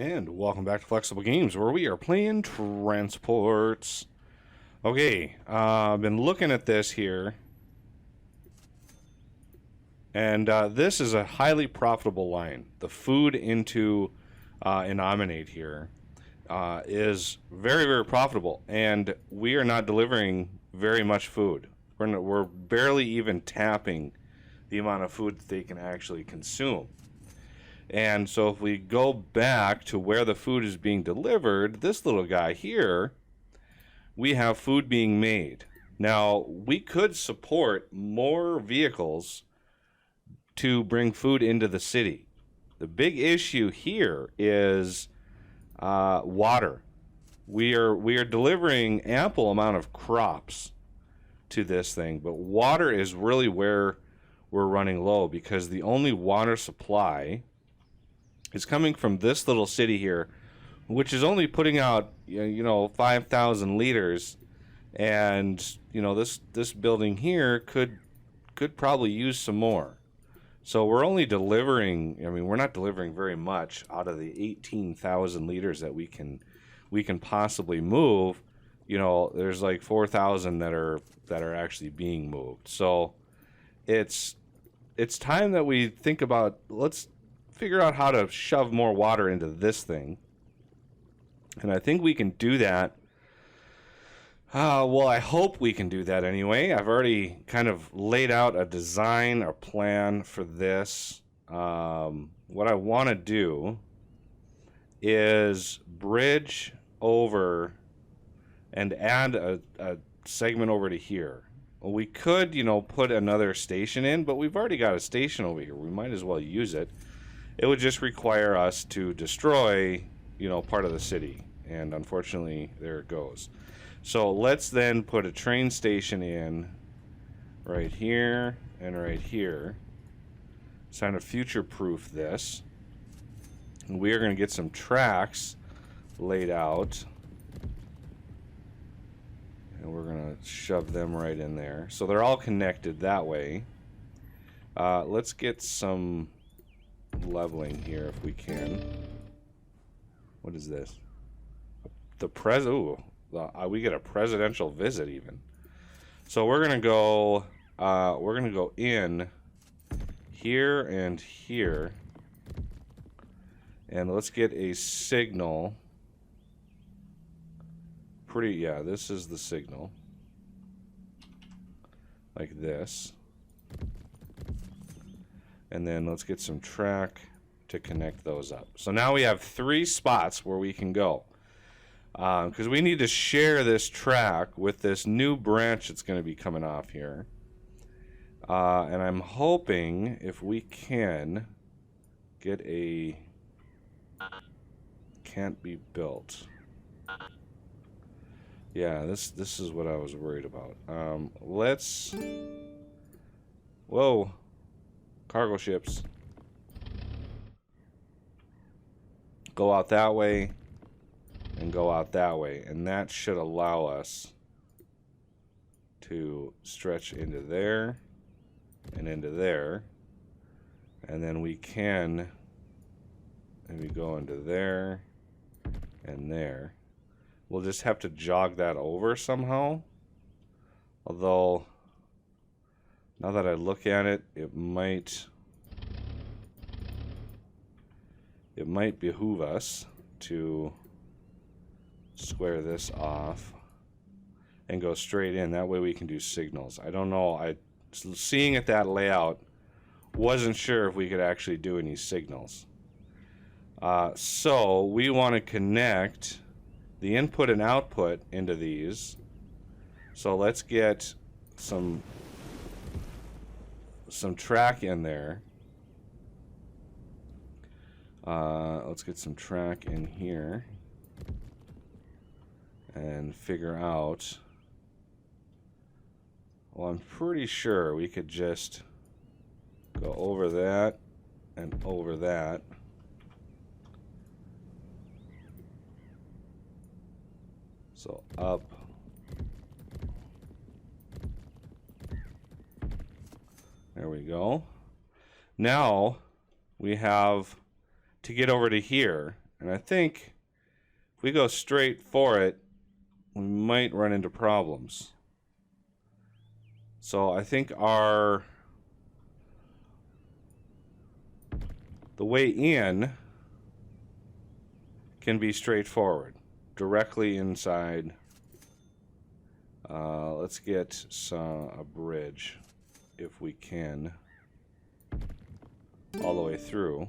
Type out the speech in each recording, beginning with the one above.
And welcome back to Flexible Games, where we are playing transports. Okay, I've been looking at this here, and this is a highly profitable line. The food into Innominate here is very, very profitable, and we are not delivering very much food. We're barely even tapping the amount of food that they can actually consume. And so if we go back to where the food is being delivered, this little guy here, we have food being made. Now, we could support more vehicles to bring food into the city. The big issue here is water. We are delivering ample amount of crops to this thing, but water is really where we're running low, because the only water supply is coming from this little city here, which is only putting out 5,000 liters, and this building here could probably use some more. So we're only delivering, we're not delivering very much out of the 18,000 liters that we can possibly move. There's like 4,000 that are actually being moved. So it's time that we think about, let's figure out how to shove more water into this thing. And I think we can do that. Well, I hope we can do that anyway. I've already kind of laid out a design or plan for this. What I want to do is bridge over and add a segment over to here. Well, we could, put another station in, but we've already got a station over here. We might as well use it. It would just require us to destroy, part of the city. And unfortunately, there it goes. So let's then put a train station in right here and right here. It's trying to future-proof this. And we are going to get some tracks laid out. And we're going to shove them right in there. So they're all connected that way. Let's get some leveling here if we can. What is this? We get a presidential visit even. So we're gonna go in here and here, and let's get a signal. This is the signal, like this. And then let's get some track to connect those up. So now we have 3 spots where we can go. Because we need to share this track with this new branch that's going to be coming off here. And I'm hoping if we can get a... Can't be built. Yeah, this is what I was worried about. Let's... Whoa. Cargo ships. Go out that way and go out that way, and that should allow us to stretch into there and into there, and then we can maybe go into there and there. We'll just have to jog that over somehow, although now that I look at it, it might behoove us to square this off and go straight in. That way we can do signals. I don't know. Seeing at that layout, wasn't sure if we could actually do any signals. So we want to connect the input and output into these. So let's get some track in there. Let's get some track in here and figure out. Well, I'm pretty sure we could just go over that and over that. So up. There we go. Now we have to get over to here. And I think if we go straight for it, we might run into problems. So I think the way in can be straightforward, directly inside. Let's get a bridge, if we can, all the way through.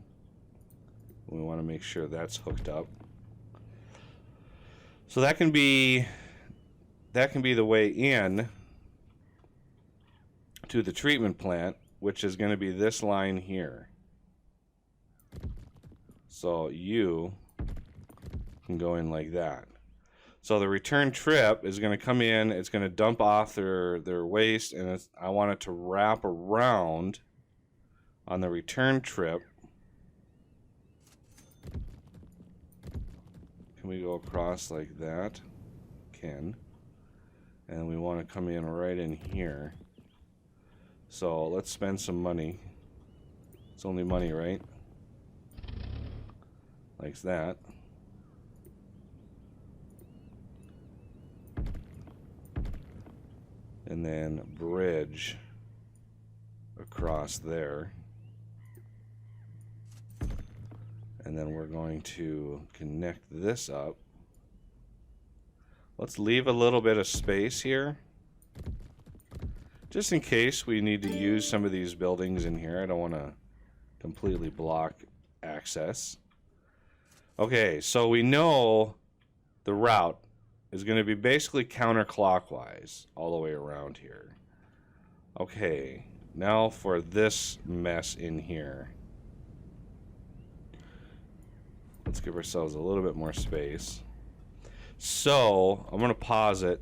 We want to make sure that's hooked up. So that can be the way in to the treatment plant, which is going to be this line here. So you can go in like that. So the return trip is going to come in, it's going to dump off their waste, and I want it to wrap around on the return trip. Can we go across like that? Can. And we want to come in right in here. So let's spend some money. It's only money, right? Like that. And then bridge across there. And then we're going to connect this up. Let's leave a little bit of space here, just in case we need to use some of these buildings in here. I don't want to completely block access. Okay, so we know the route is going to be basically counterclockwise all the way around here. Okay, now for this mess in here. Let's give ourselves a little bit more space. So, I'm going to pause it.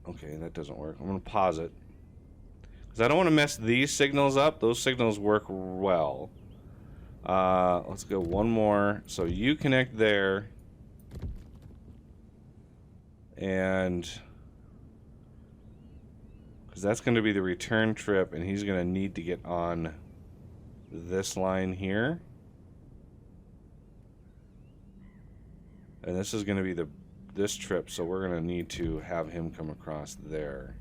Okay, that doesn't work. I'm going to pause it, because I don't want to mess these signals up. Those signals work well. Let's go one more. So you connect there. And because that's going to be the return trip, and he's going to need to get on this line here. And this is going to be this trip, so we're going to need to have him come across there.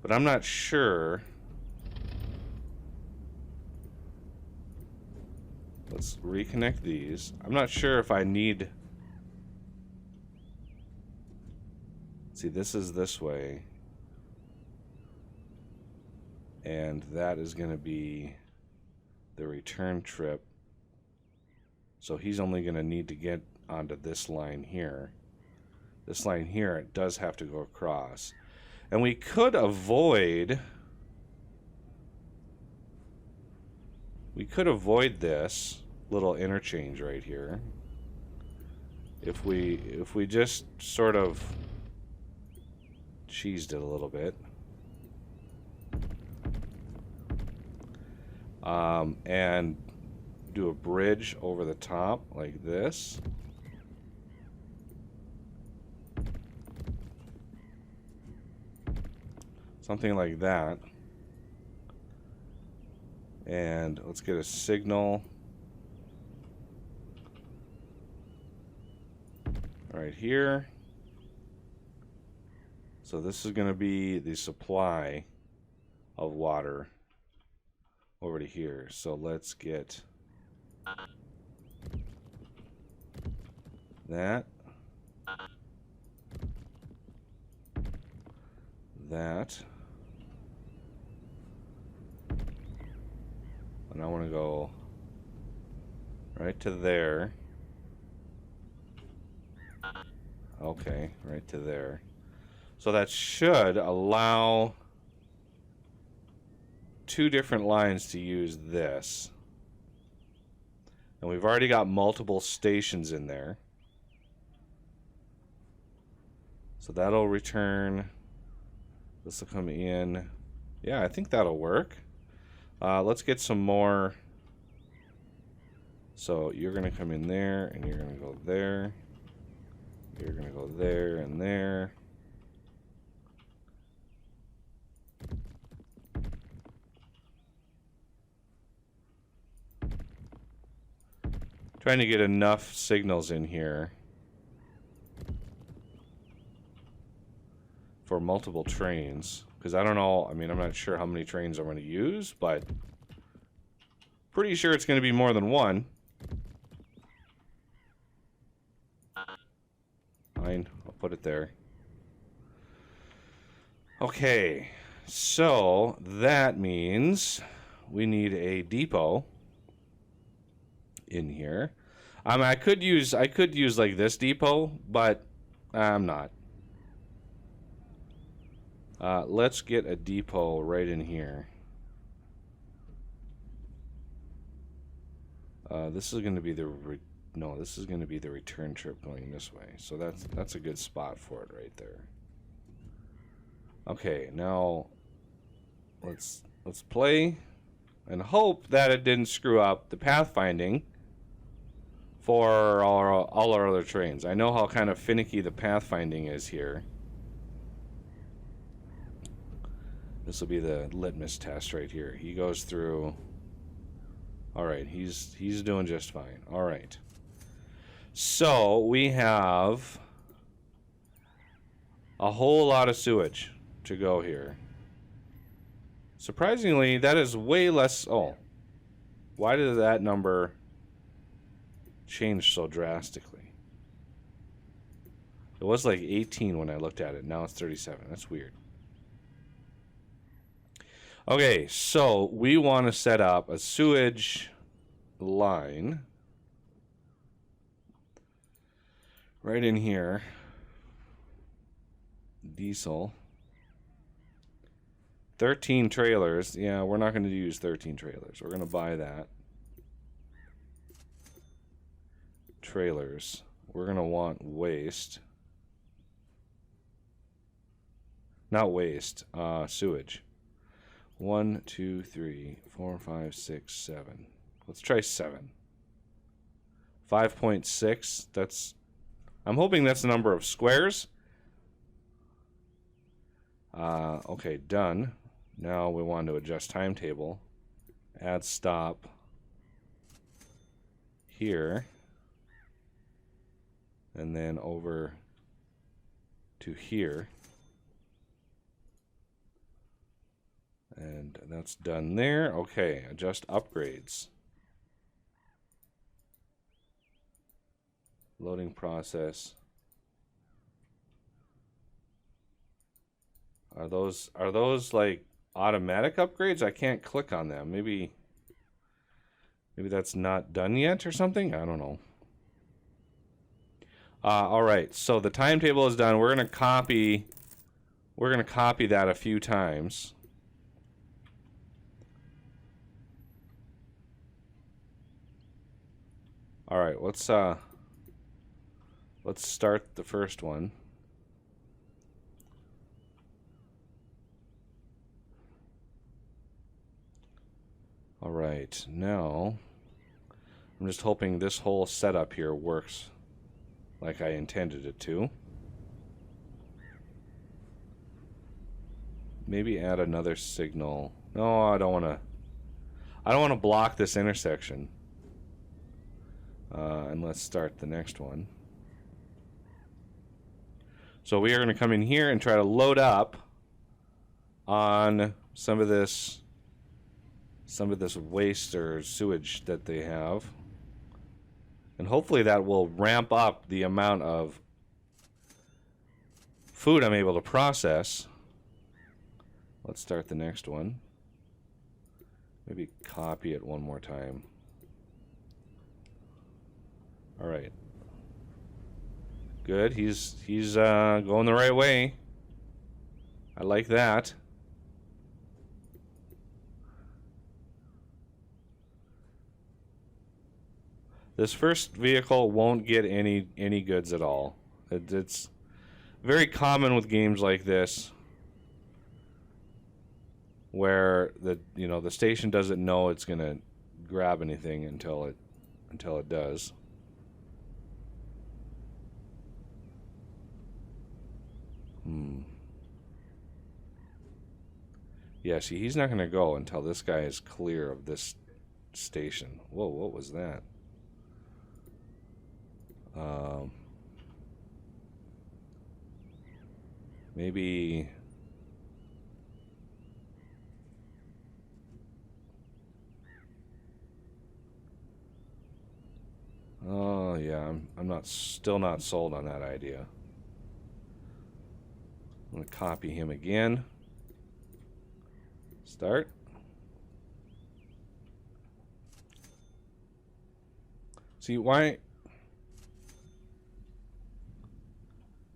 But I'm not sure. Let's reconnect these. I'm not sure if I need... See, this is this way. And that is going to be the return trip. So he's only going to need to get onto this line here. This line here, it does have to go across. And we could avoid... We could avoid this little interchange right here if we just sort of cheesed it a little bit. And do a bridge over the top like this. Something like that. And let's get a signal right here. So this is going to be the supply of water over to here. So let's get that. That. And I want to go right to there. Okay, right to there. So that should allow two different lines to use this. And we've already got multiple stations in there. So that'll return. This will come in. Yeah, I think that'll work. Let's get some more. So you're going to come in there, and you're going to go there. You're going to go there and there. Trying to get enough signals in here for multiple trains. Because I don't know, I mean, I'm not sure how many trains I'm going to use, but pretty sure it's going to be more than one. Fine, I'll put it there. Okay, so that means we need a depot in here. I could use like this depot, but I'm not. Let's get a depot right in here. This is going to be the this is going to be the return trip going this way. So that's a good spot for it right there. Okay, now let's play and hope that it didn't screw up the pathfinding for all our other trains. I know how kind of finicky the pathfinding is here. This will be the litmus test right here. He goes through. All right, he's doing just fine. All right. So we have a whole lot of sewage to go here. Surprisingly, that is way less. Oh, why did that number change so drastically? It was like 18 when I looked at it. Now it's 37. That's weird. Okay, so we want to set up a sewage line right in here. Diesel. 13 trailers. Yeah, we're not going to use 13 trailers. We're going to buy that. Trailers. We're going to want waste. Not waste. Sewage. 1, 2, 3, 4, 5, 6, 7. Let's try 7. 5.6. That's. I'm hoping that's the number of squares. Okay, done. Now we want to adjust timetable. Add stop here. And then over to here. And that's done there. Okay, adjust upgrades. Loading process. Are those like automatic upgrades? I can't click on them. Maybe that's not done yet or something? I don't know. All right, so the timetable is done. We're gonna copy that a few times. All right, let's start the first one. All right, now I'm just hoping this whole setup here works like I intended it to. Maybe add another signal. No, I don't want to block this intersection. And let's start the next one. So we are going to come in here and try to load up on some of this waste or sewage that they have. And hopefully that will ramp up the amount of food I'm able to process. Let's start the next one. Maybe copy it one more time. All right. Good. He's going the right way. I like that. This first vehicle won't get any goods at all. It's very common with games like this, where the station doesn't know it's gonna grab anything until it does. Yeah, see, he's not gonna go until this guy is clear of this station. Whoa, what was that? Maybe... Oh, yeah, I'm still not sold on that idea. I'm going to copy him again. Start. See, why...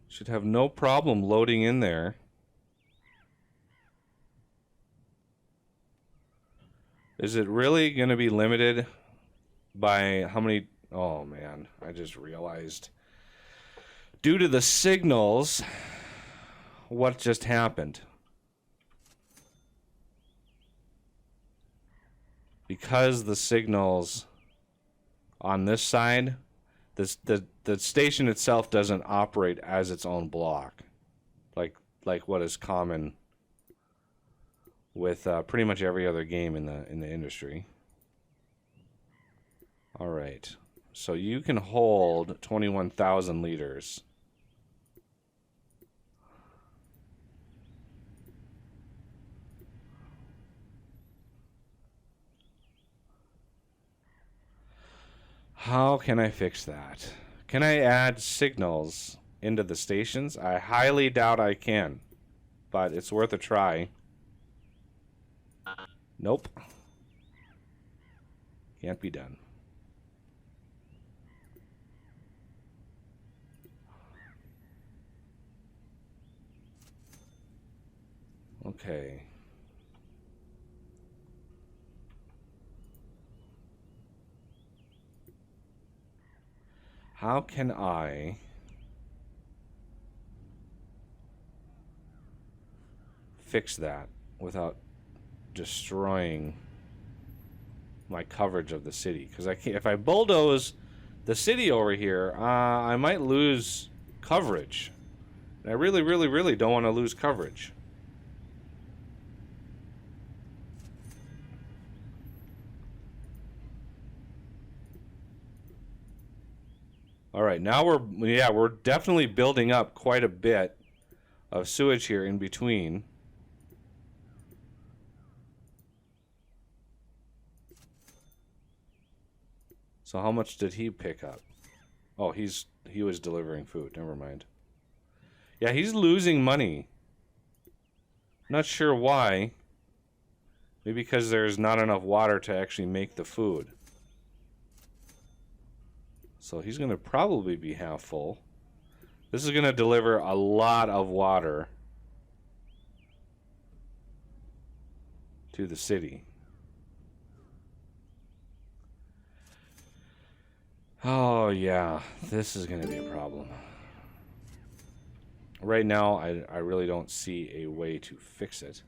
Should have no problem loading in there. Is it really going to be limited by how many... Oh, man, I just realized. Due to the signals, what just happened? Because the signals on this side, the station itself doesn't operate as its own block, like what is common with pretty much every other game in the industry. All right, so you can hold 21,000 liters. How can I fix that? Can I add signals into the stations? I highly doubt I can, but it's worth a try. Nope. Can't be done. Okay. How can I fix that without destroying my coverage of the city? Because I can't, if I bulldoze the city over here, I might lose coverage. And I really, really, really don't want to lose coverage. All right, now we're definitely building up quite a bit of sewage here in between. So how much did he pick up? Oh, he was delivering food. Never mind. Yeah, he's losing money. Not sure why. Maybe because there's not enough water to actually make the food. So he's going to probably be half full. This is going to deliver a lot of water to the city. Oh, yeah. This is going to be a problem. Right now, I really don't see a way to fix it.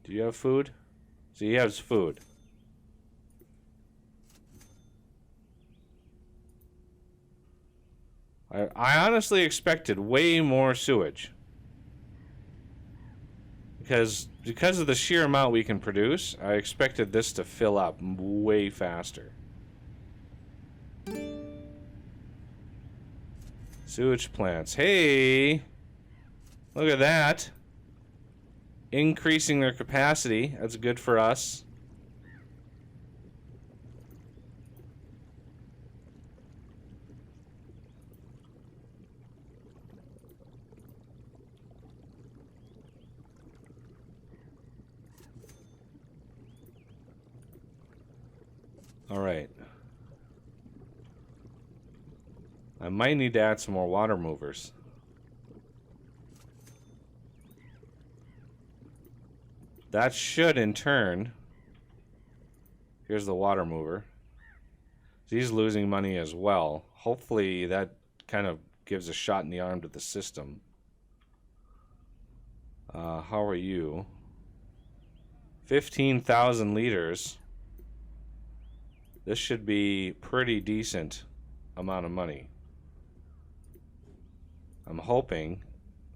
Do you have food? So he has food. I honestly expected way more sewage. Because of the sheer amount we can produce, I expected this to fill up way faster. Sewage plants. Hey! Look at that. Increasing their capacity. That's good for us. All right. I might need to add some more water movers. That should, in turn... Here's the water mover. He's losing money as well. Hopefully that kind of gives a shot in the arm to the system. How are you? 15,000 liters. This should be pretty decent amount of money. I'm hoping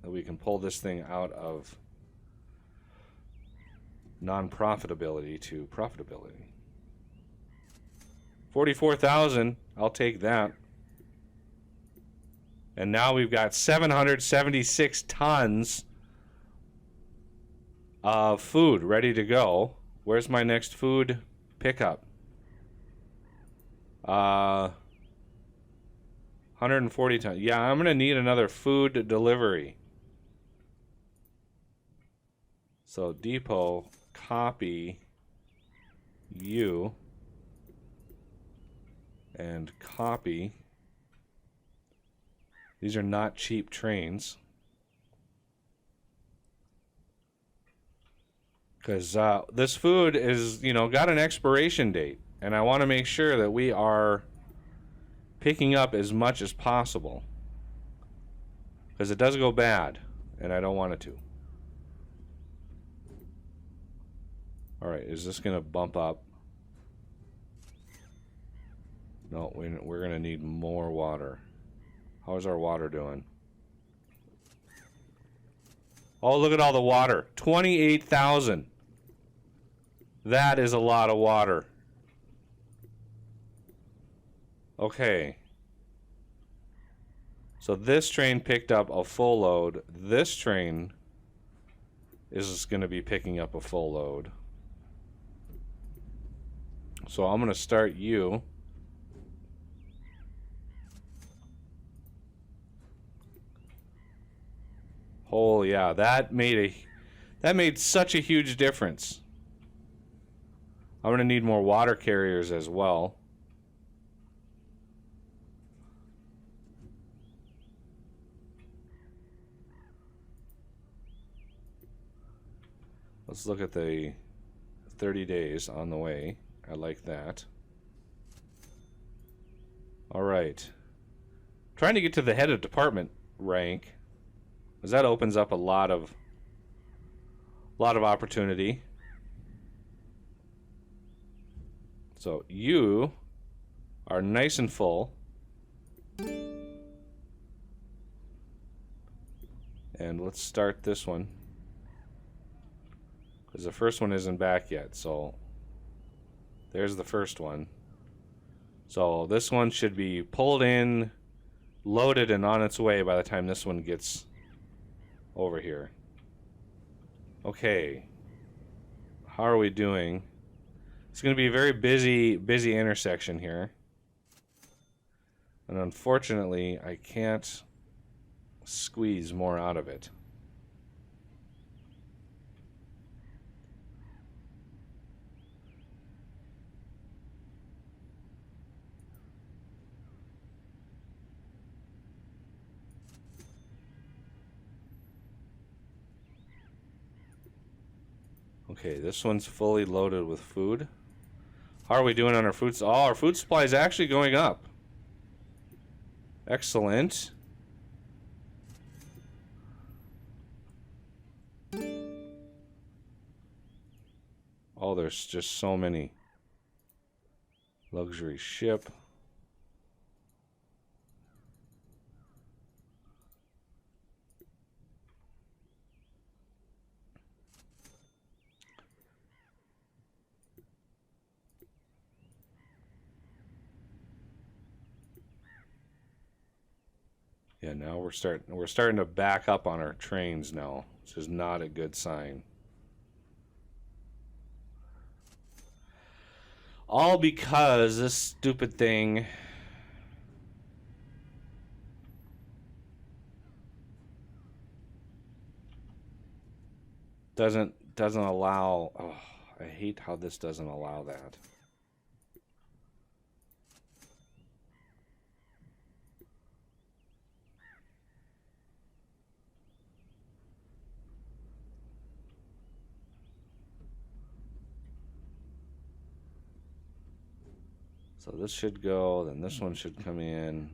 that we can pull this thing out of non-profitability to profitability. 44,000, I'll take that. And now we've got 776 tons of food ready to go. Where's my next food pickup? 140 tons. Yeah, I'm going to need another food delivery. So depot, copy, you, and copy. These are not cheap trains. Because this food is, got an expiration date. And I want to make sure that we are picking up as much as possible. Because it does go bad. And I don't want it to. Alright, is this going to bump up? No, we're going to need more water. How's our water doing? Oh, look at all the water. 28,000. That is a lot of water. Okay. So this train picked up a full load. This train is going to be picking up a full load. So I'm going to start you. Oh yeah, that made such a huge difference. I'm going to need more water carriers as well. Let's look at the 30 days on the way. I like that. All right. Trying to get to the head of department rank, because that opens up a lot of opportunity. So you are nice and full. And let's start this one, because the first one isn't back yet. So there's the first one. So this one should be pulled in, loaded, and on its way by the time this one gets over here. Okay. How are we doing? It's going to be a very busy intersection here. And unfortunately, I can't squeeze more out of it. Okay, this one's fully loaded with food. How are we doing on our food? Oh, our food supply is actually going up. Excellent. Oh, there's just so many. Luxury ship. Yeah, now we're starting to back up on our trains now, which is not a good sign. All because this stupid thing doesn't allow. Oh, I hate how this doesn't allow that. So this should go, then this one should come in.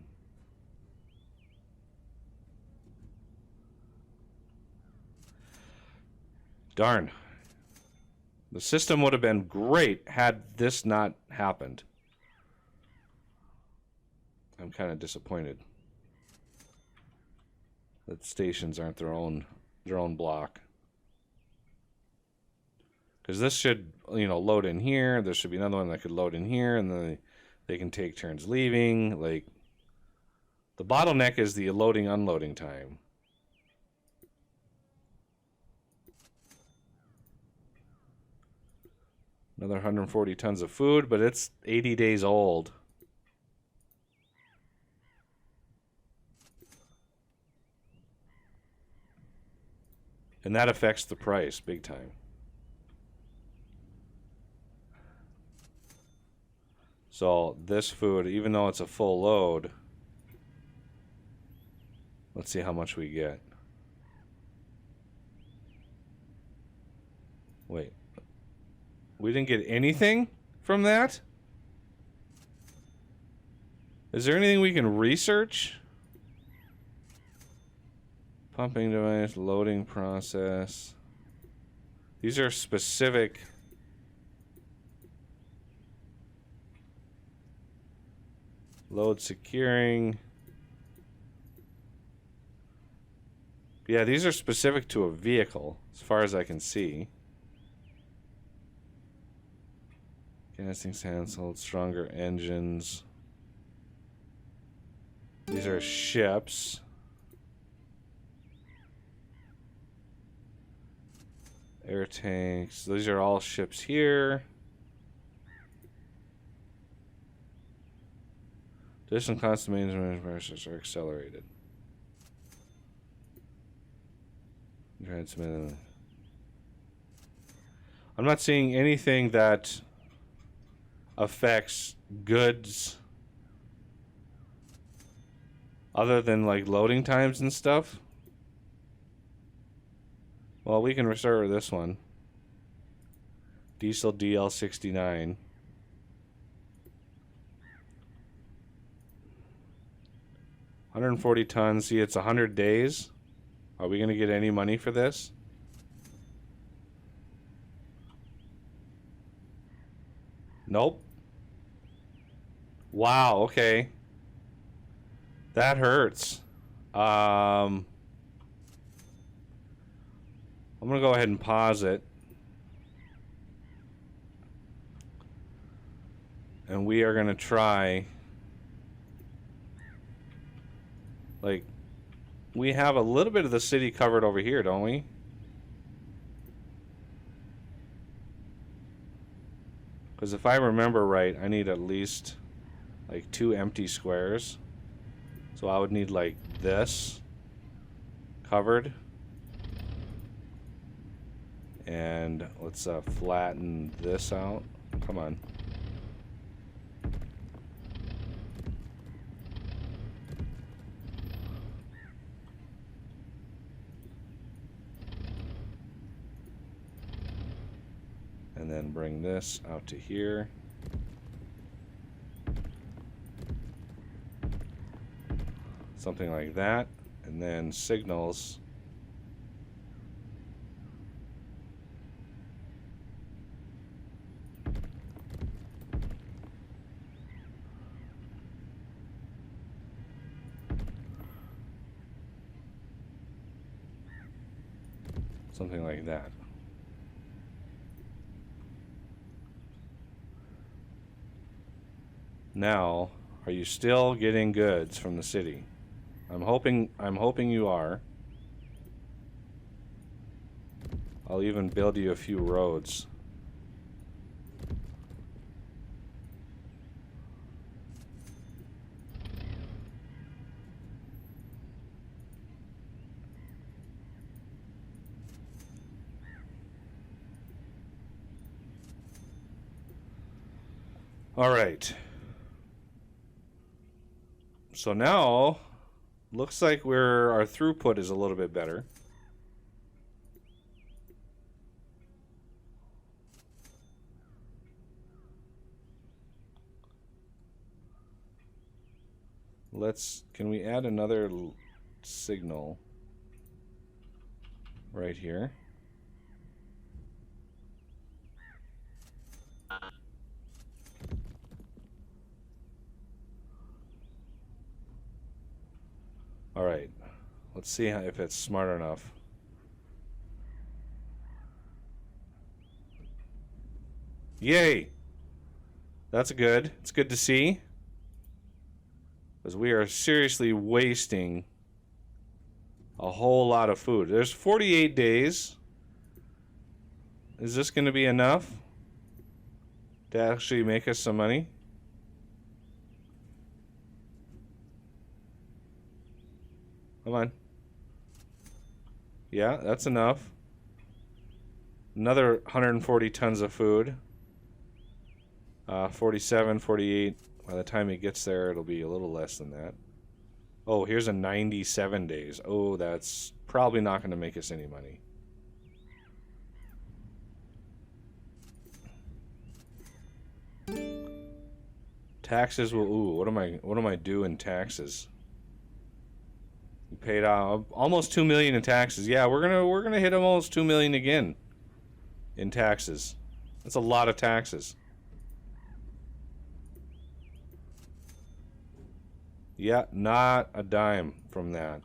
Darn. The system would have been great had this not happened. I'm kind of disappointed that stations aren't their own block. Because this should, load in here. There should be another one that could load in here, and then they can take turns leaving. Like, The bottleneck is the loading unloading time. Another 140 tons of food, but it's 80 days old. And that affects the price big time. So this food, even though it's a full load, let's see how much we get. Wait. We didn't get anything from that? Is there anything we can research? Pumping device, loading process. These are specific. Load securing. Yeah, these are specific to a vehicle, as far as I can see. Casting handled, stronger engines. These are ships. Air tanks. These are all ships here. Additional constant maintenance versus are accelerated. I'm not seeing anything that affects goods other than like loading times and stuff. Well, we can restart this one. Diesel DL69. $140 tons. See, it's 100 days. Are we going to get any money for this? Nope. Wow, okay. That hurts. I'm going to go ahead and pause it. And we are going to try. Like, we have a little bit of the city covered over here, don't we? Because if I remember right, I need at least like 2 empty squares. So I would need like this covered. And let's flatten this out. Come on. And then bring this out to here. Something like that. And then signals. Something like that. Now, are you still getting goods from the city? I'm hoping you are. I'll even build you a few roads. All right. So now, looks like our throughput is a little bit better. Can we add another signal right here? All right, let's see if it's smart enough. Yay! That's good. It's good to see. Because we are seriously wasting a whole lot of food. There's 48 days. Is this going to be enough to actually make us some money? Come on. Yeah, that's enough. Another 140 tons of food. 47, 48. By the time it gets there, it'll be a little less than that. Oh, here's a 97 days. Oh, that's probably not going to make us any money. Taxes will. Ooh, what am I due in taxes? We paid out almost 2 million in taxes. Yeah, we're gonna hit almost 2 million again in taxes. That's a lot of taxes. Yeah, not a dime from that.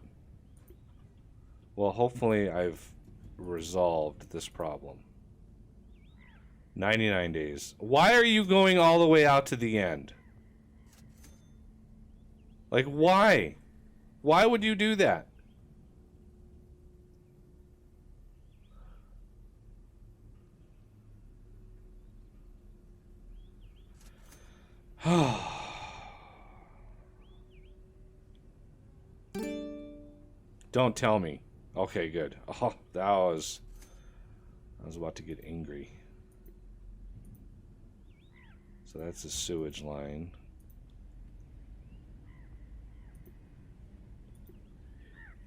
Well, hopefully I've resolved this problem. 99 days. Why are you going all the way out to the end? Like, why? Why would you do that? Don't tell me. Okay, good. Oh, I was about to get angry. So that's a sewage line.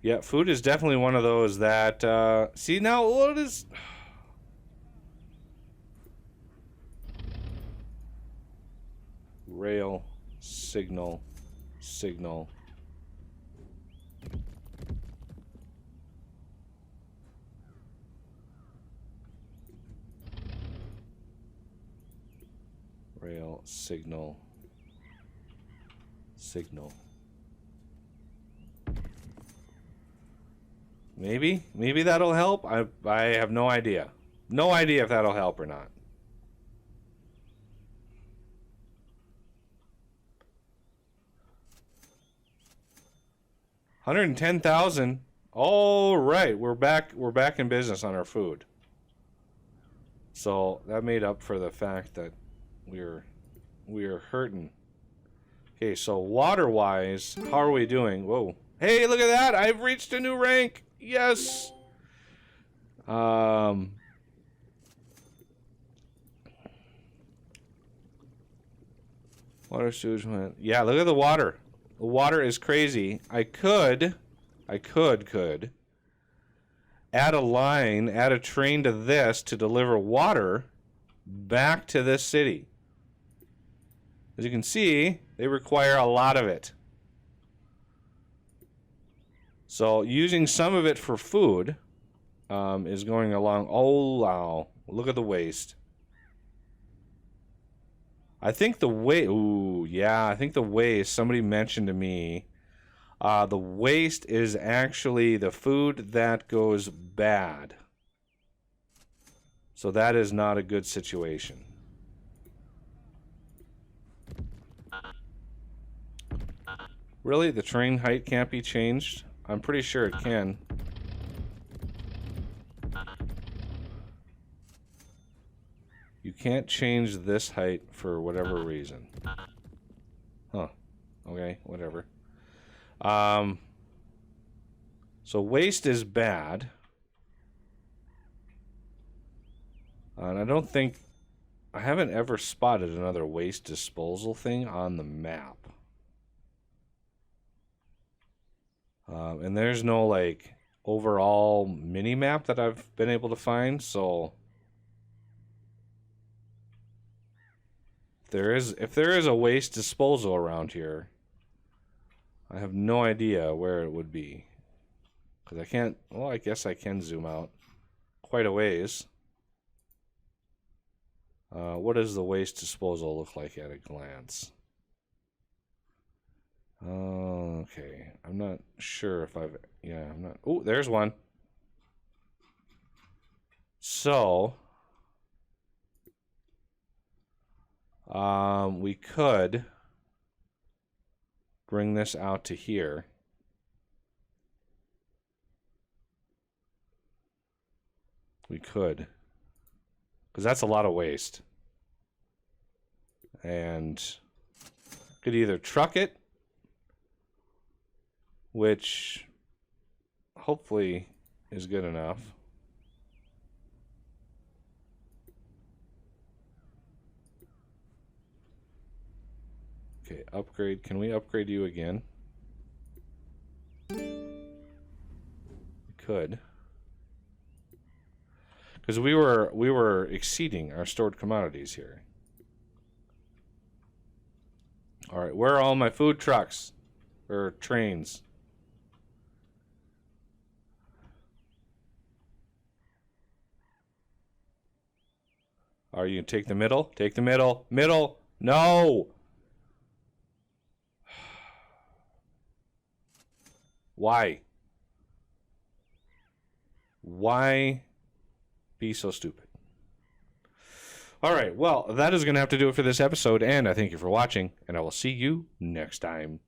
Yeah, food is definitely one of those that, see now, what is... Rail, signal, signal. Rail, signal, signal. Maybe that'll help. I have no idea. No idea if that'll help or not. $110,000. All right, we're back in business on our food. So that made up for the fact that we're hurting. Okay, so water-wise, how are we doing? Whoa. Hey, look at that! I've reached a new rank! Yes! Water, sewage, yeah, look at the water. The water is crazy. I could add a line, add a train to this to deliver water back to this city. As you can see, they require a lot of it. So using some of it for food is going along. Oh, wow. Look at the waste. I think the waste... Ooh, yeah, I think the waste, somebody mentioned to me, the waste is actually the food that goes bad. So that is not a good situation. Really? The train height can't be changed? I'm pretty sure it can. You can't change this height for whatever reason. Huh. Okay, whatever. So waste is bad. And I don't think... I haven't ever spotted another waste disposal thing on the map. And there's no, like, overall mini-map that I've been able to find, so... If there is a waste disposal around here, I have no idea where it would be. Because I can't... Well, I guess I can zoom out quite a ways. What does the waste disposal look like at a glance? Okay. I'm not sure if I've... Yeah, I'm not... Oh, there's one. So... we could bring this out to here. We could. Because that's a lot of waste. And could either truck it, which hopefully is good enough. Okay, upgrade. Can we upgrade you again? We could. Because we were exceeding our stored commodities here. All right, where are all my food trucks or trains? Are you gonna take the middle? Take the middle. Middle. No. Why? Why be so stupid? All right, well, that is going to have to do it for this episode, and I thank you for watching, and I will see you next time.